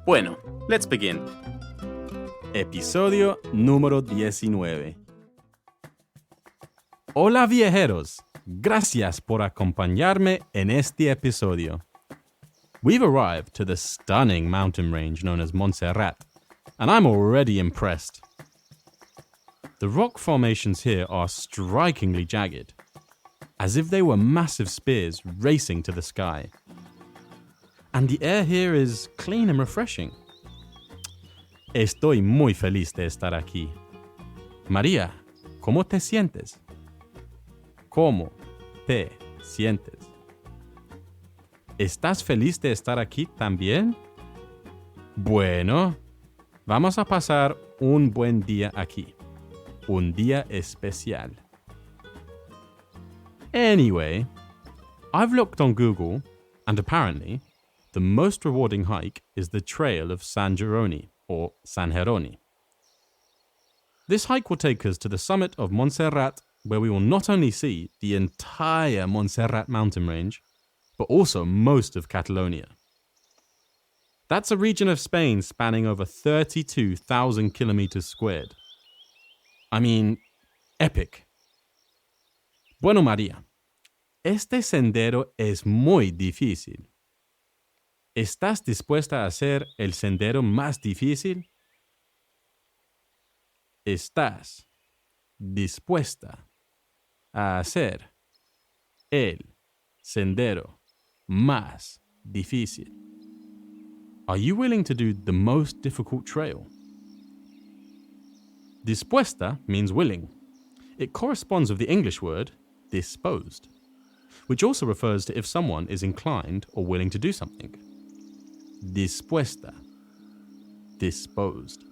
Bueno, let's begin. Episodio número 19. Hola viajeros, gracias por acompañarme en este episodio. We've arrived to the stunning mountain range known as Montserrat, and I'm already impressed. The rock formations here are strikingly jagged, as if they were massive spears racing to the sky. And the air here is clean and refreshing. Estoy muy feliz de estar aquí. María, ¿cómo te sientes? ¿Cómo te sientes? ¿Estás feliz de estar aquí también? Bueno, vamos a pasar un buen día aquí. Un día especial. Anyway, I've looked on Google, and apparently, the most rewarding hike is the Trail of San Geroni, or San Geroni. This hike will take us to the summit of Montserrat, where we will not only see the entire Montserrat mountain range, but also most of Catalonia. That's a region of Spain spanning over 32,000 kilometers squared. I mean, epic. Bueno, María, este sendero es muy difícil. ¿Estás dispuesta a hacer el sendero más difícil? ¿Estás dispuesta a hacer el sendero más difícil? Are you willing to do the most difficult trail? Dispuesta means willing. It corresponds with the English word disposed, which also refers to if someone is inclined or willing to do something. Dispuesta. Disposed.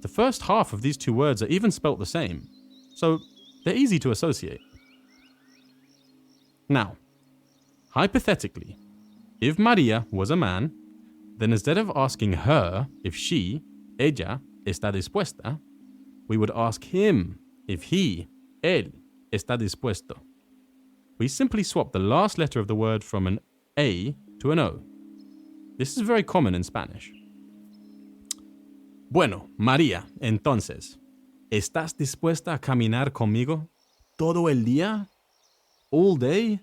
The first half of these two words are even spelt the same, so they're easy to associate. Now, hypothetically, if Maria was a man, then instead of asking her if she, ella, está dispuesta, we would ask him if he, él, está dispuesto. We simply swap the last letter of the word from an A to an O. This is very common in Spanish. Bueno, María, entonces, ¿estás dispuesta a caminar conmigo todo el día? All day?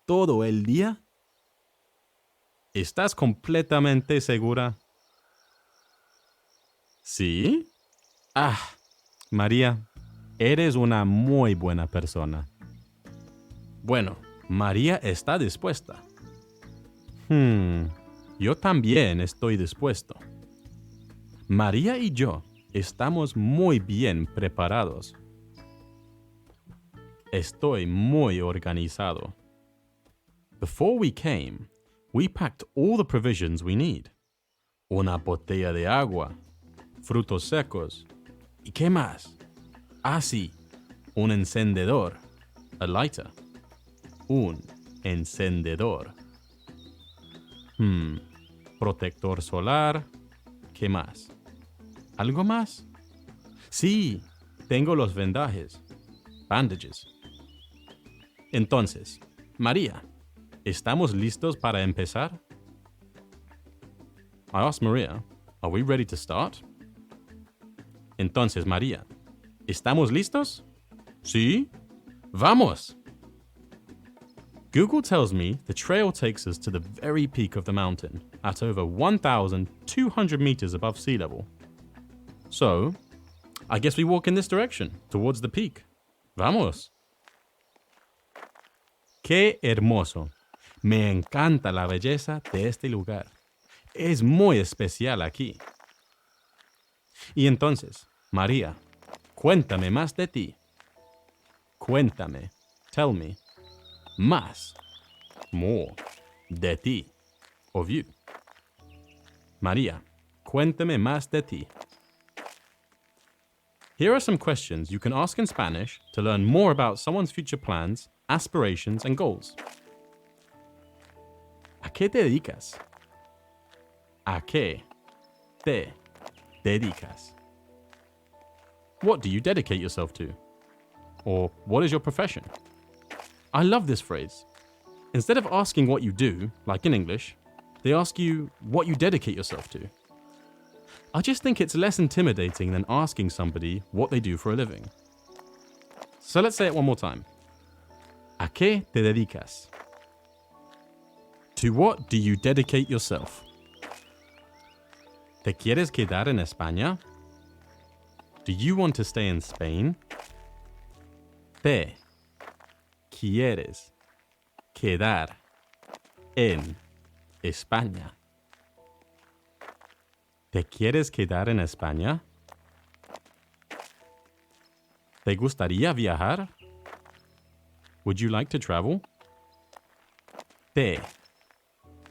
¿Todo el día? ¿Estás completamente segura? ¿Sí? Ah, María, eres una muy buena persona. Bueno, María está dispuesta. Yo también estoy dispuesto. María y yo estamos muy bien preparados. Estoy muy organizado. Before we came, we packed all the provisions we need. Una botella de agua, frutos secos. ¿Y qué más? Ah, sí, un encendedor, a lighter. Un encendedor. Protector solar. ¿Qué más? ¿Algo más? Sí, tengo los vendajes. Bandages. Entonces, María, ¿estamos listos para empezar? I asked Maria, are we ready to start? Entonces, María, ¿estamos listos? Sí. ¡Vamos! Google tells me the trail takes us to the very peak of the mountain at over 1,200 meters above sea level. So, I guess we walk in this direction, towards the peak. ¡Vamos! ¡Qué hermoso! Me encanta la belleza de este lugar. Es muy especial aquí. Y entonces, María, cuéntame más de ti. Cuéntame, tell me, más, more, de ti, of you. María, cuéntame más de ti. Here are some questions you can ask in Spanish to learn more about someone's future plans, aspirations, and goals. ¿A qué te dedicas? ¿A qué te dedicas? What do you dedicate yourself to? Or what is your profession? I love this phrase. Instead of asking what you do, like in English, They ask you what you dedicate yourself to. I just think it's less intimidating than asking somebody what they do for a living. So let's say it one more time. ¿A qué te dedicas? To what do you dedicate yourself? ¿Te quieres quedar en España? Do you want to stay in Spain? ¿Te quieres quedar en España? ¿Te quieres quedar en España? ¿Te gustaría viajar? Would you like to travel? ¿Te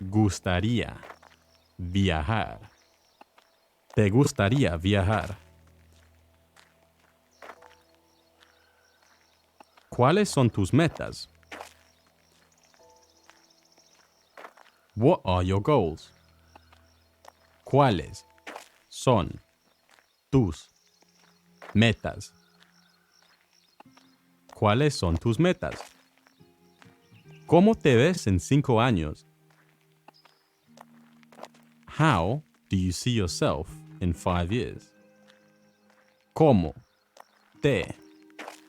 gustaría viajar? ¿Te gustaría viajar? ¿Cuáles son tus metas? What are your goals? ¿Cuáles son tus metas? ¿Cuáles son tus metas? ¿Cómo te ves en 5 años? How do you see yourself in 5 years? ¿Cómo te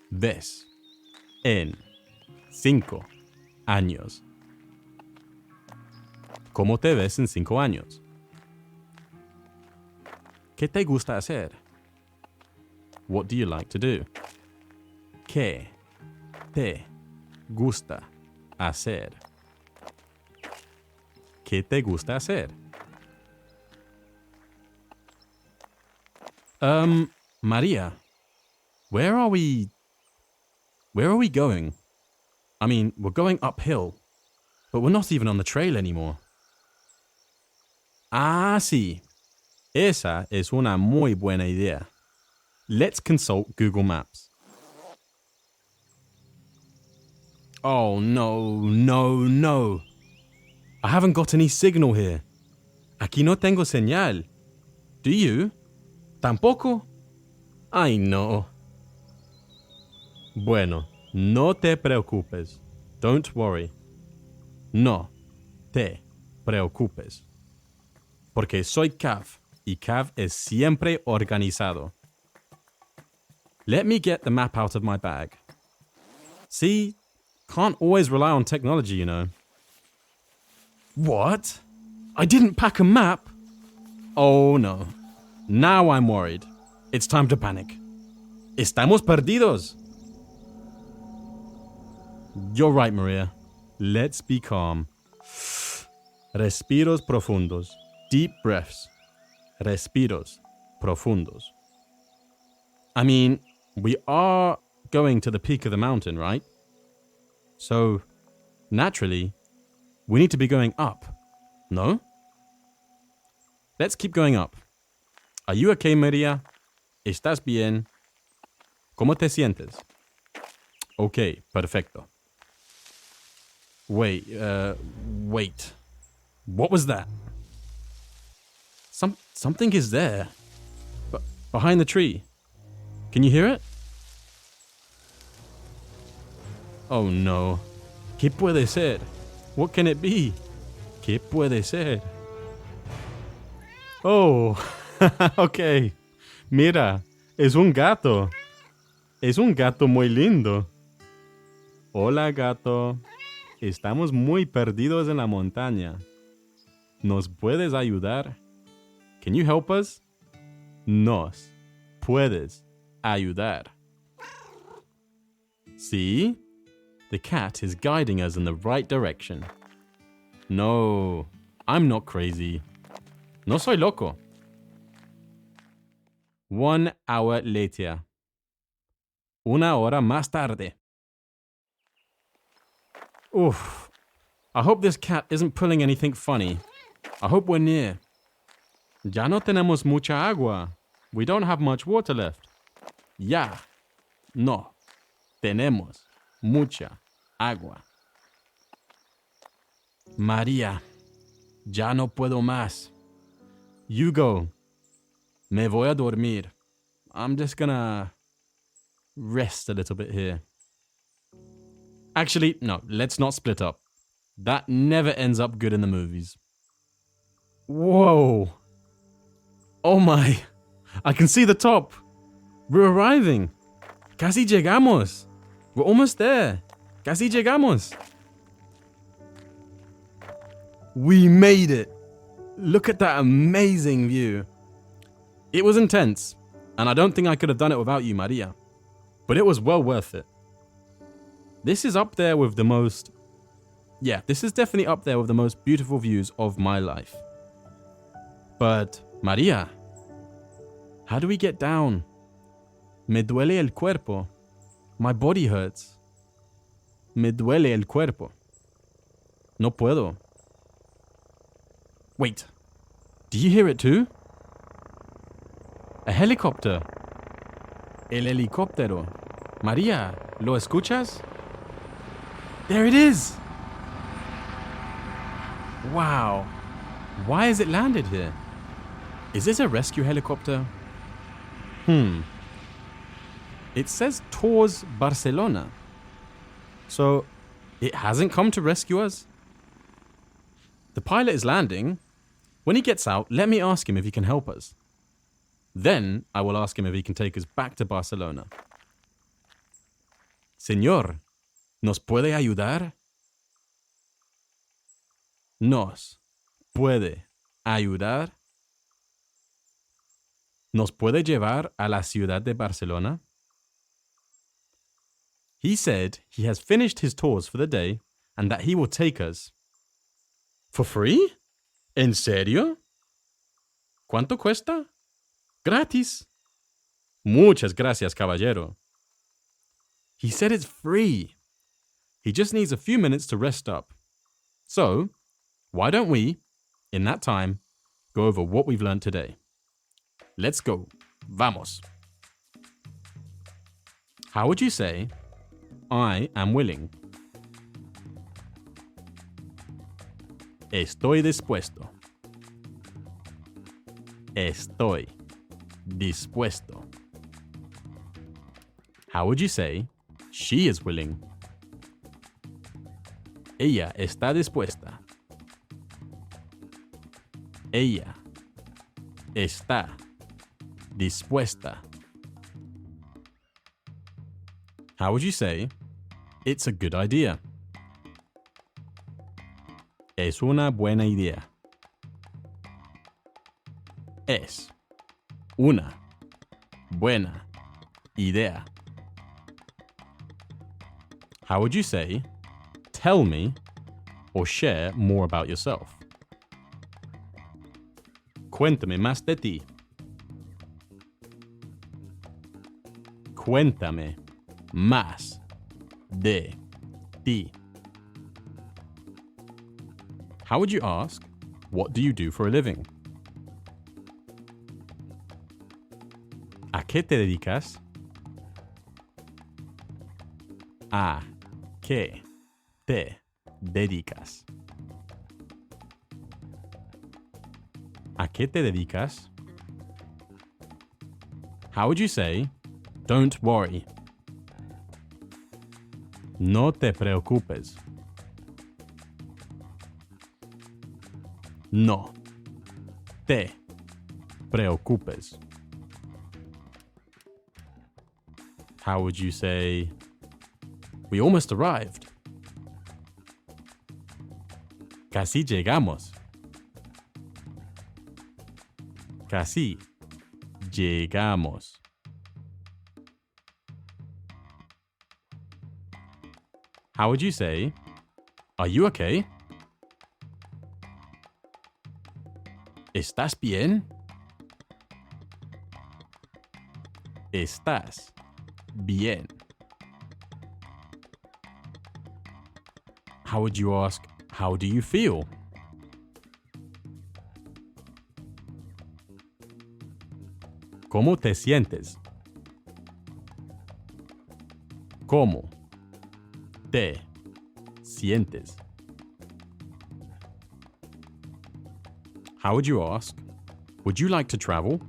ves en 5 años? ¿Cómo te ves en 5 años? ¿Qué te gusta hacer? What do you like to do? ¿Qué te gusta hacer? ¿Qué te gusta hacer? Maria, where are we going? I mean, we're going uphill, but we're not even on the trail anymore. Ah, sí. Esa es una muy buena idea. Let's consult Google Maps. Oh, no. I haven't got any signal here. Aquí no tengo señal. Do you? ¿Tampoco? Ay, no. Bueno, no te preocupes. Don't worry. No te preocupes. Porque soy Cav, y Cav es siempre organizado. Let me get the map out of my bag. See? Can't always rely on technology, you know. What? I didn't pack a map? Oh no. Now I'm worried. It's time to panic. Estamos perdidos. You're right, Maria. Let's be calm. Respiros profundos. Deep breaths. Respiros profundos. I mean, we are going to the peak of the mountain, right? So, naturally, we need to be going up, no? Let's keep going up. Are you okay, Maria? ¿Estás bien? ¿Cómo te sientes? Okay, perfecto. Wait. What was that? Something is there. Behind the tree. Can you hear it? Oh no. ¿Qué puede ser? What can it be? ¿Qué puede ser? Oh, okay. Mira, es un gato. Es un gato muy lindo. Hola, gato. Estamos muy perdidos en la montaña. ¿Nos puedes ayudar? Can you help us? Nos puedes ayudar. See? The cat is guiding us in the right direction. No, I'm not crazy. No soy loco. 1 hour later. 1 hora más tarde. Oof. I hope this cat isn't pulling anything funny. I hope we're near. Ya no tenemos mucha agua. We don't have much water left. Ya. No. Tenemos mucha agua. María, ya no puedo más. You go. Me voy a dormir. I'm just gonna rest a little bit here. Actually, no, let's not split up. That never ends up good in the movies. Whoa. Oh my. I can see the top. We're arriving. Casi llegamos. We're almost there. Casi llegamos. We made it. Look at that amazing view. It was intense, and I don't think I could have done it without you, Maria. But it was well worth it. This is up there with the most... Yeah, this is definitely up there with the most beautiful views of my life. But, Maria, how do we get down? Me duele el cuerpo. My body hurts. Me duele el cuerpo. No puedo. Wait, do you hear it too? A helicopter. El helicóptero. Maria, ¿lo escuchas? There it is! Wow. Why has it landed here? Is this a rescue helicopter? It says tours Barcelona. So, it hasn't come to rescue us? The pilot is landing. When he gets out, let me ask him if he can help us. Then, I will ask him if he can take us back to Barcelona. Señor, ¿nos puede ayudar? ¿Nos puede ayudar? ¿Nos puede llevar a la ciudad de Barcelona? He said he has finished his tours for the day and that he will take us. ¿For free? ¿En serio? ¿Cuánto cuesta? Gratis. Muchas gracias, caballero. He said it's free. He just needs a few minutes to rest up. So, why don't we, in that time, go over what we've learned today? Let's go. Vamos. How would you say, I am willing? Estoy dispuesto. Estoy dispuesto. How would you say, she is willing? Ella está dispuesta. Ella está dispuesta. How would you say, it's a good idea? Es una buena idea. Es una buena idea. How would you say, tell me or share more about yourself? Cuéntame más de ti. Cuéntame más de ti. How would you ask, what do you do for a living? ¿A qué te dedicas? ¿A qué te dedicas? ¿A qué te dedicas? How would you say, don't worry? No te preocupes. No te preocupes. How would you say, we almost arrived? Casi llegamos. Casi llegamos. How would you say, are you okay? ¿Estás bien? ¿Estás bien? How would you ask, how do you feel? ¿Cómo te sientes? ¿Cómo te sientes? How would you ask, would you like to travel?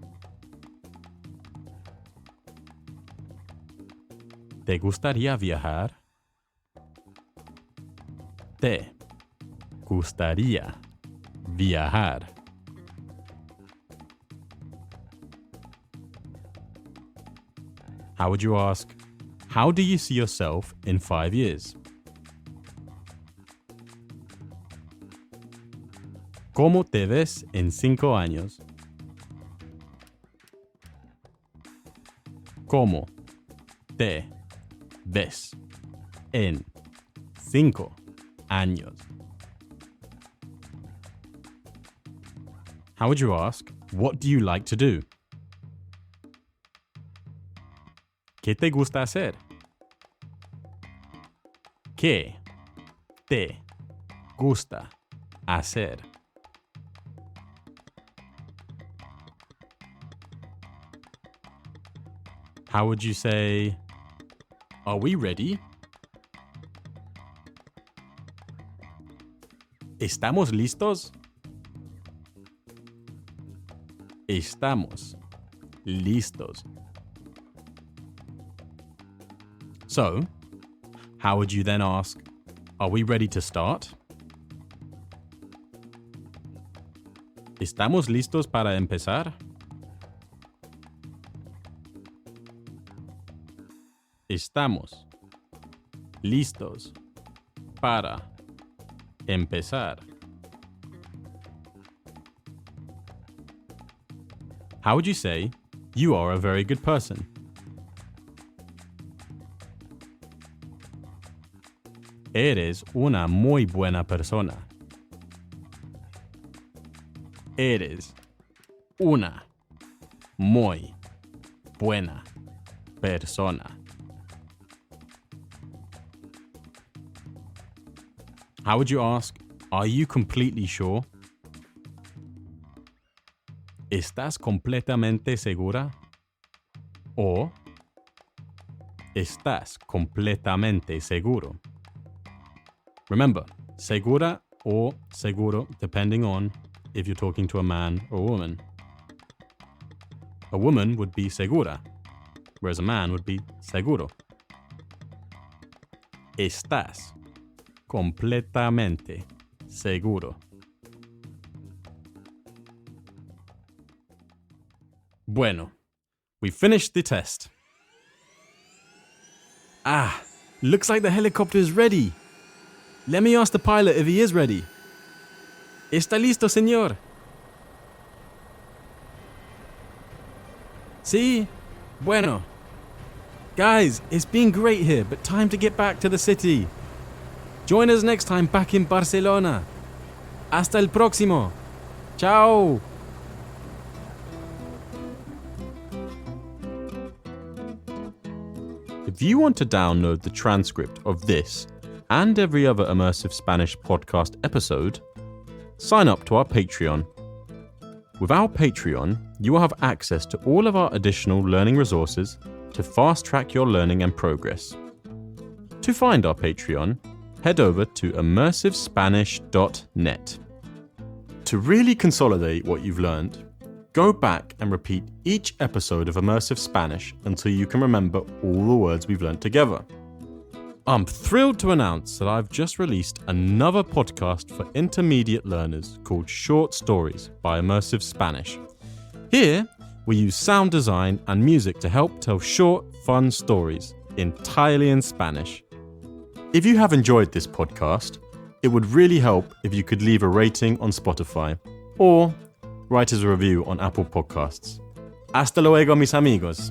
¿Te gustaría viajar? ¿Te gustaría viajar? How would you ask, how do you see yourself in 5 years? ¿Cómo te ves en 5 años? ¿Cómo te ves en 5 años? How would you ask, what do you like to do? ¿Qué te gusta hacer? ¿Qué te gusta hacer? How would you say, are we ready? ¿Estamos listos? Estamos listos. So, how would you then ask, are we ready to start? ¿Estamos listos para empezar? Estamos listos para empezar. How would you say, you are a very good person? Eres una muy buena persona. Eres una muy buena persona. How would you ask, are you completely sure? ¿Estás completamente segura? O ¿estás completamente seguro? Remember, segura or seguro, depending on if you're talking to a man or a woman. A woman would be segura, whereas a man would be seguro. Estás completamente seguro. Bueno, we finished the test. Looks like the helicopter is ready. Let me ask the pilot if he is ready. ¿Está listo, señor? Sí? Bueno. Guys, it's been great here, but time to get back to the city. Join us next time back in Barcelona. Hasta el próximo. Ciao. If you want to download the transcript of this and every other Immersive Spanish podcast episode, sign up to our Patreon. With our Patreon, you will have access to all of our additional learning resources to fast-track your learning and progress. To find our Patreon, head over to immersivespanish.net. To really consolidate what you've learned, go back and repeat each episode of Immersive Spanish until you can remember all the words we've learned together. I'm thrilled to announce that I've just released another podcast for intermediate learners called Short Stories by Immersive Spanish. Here, we use sound design and music to help tell short, fun stories entirely in Spanish. If you have enjoyed this podcast, it would really help if you could leave a rating on Spotify or write us a review on Apple Podcasts. Hasta luego, mis amigos.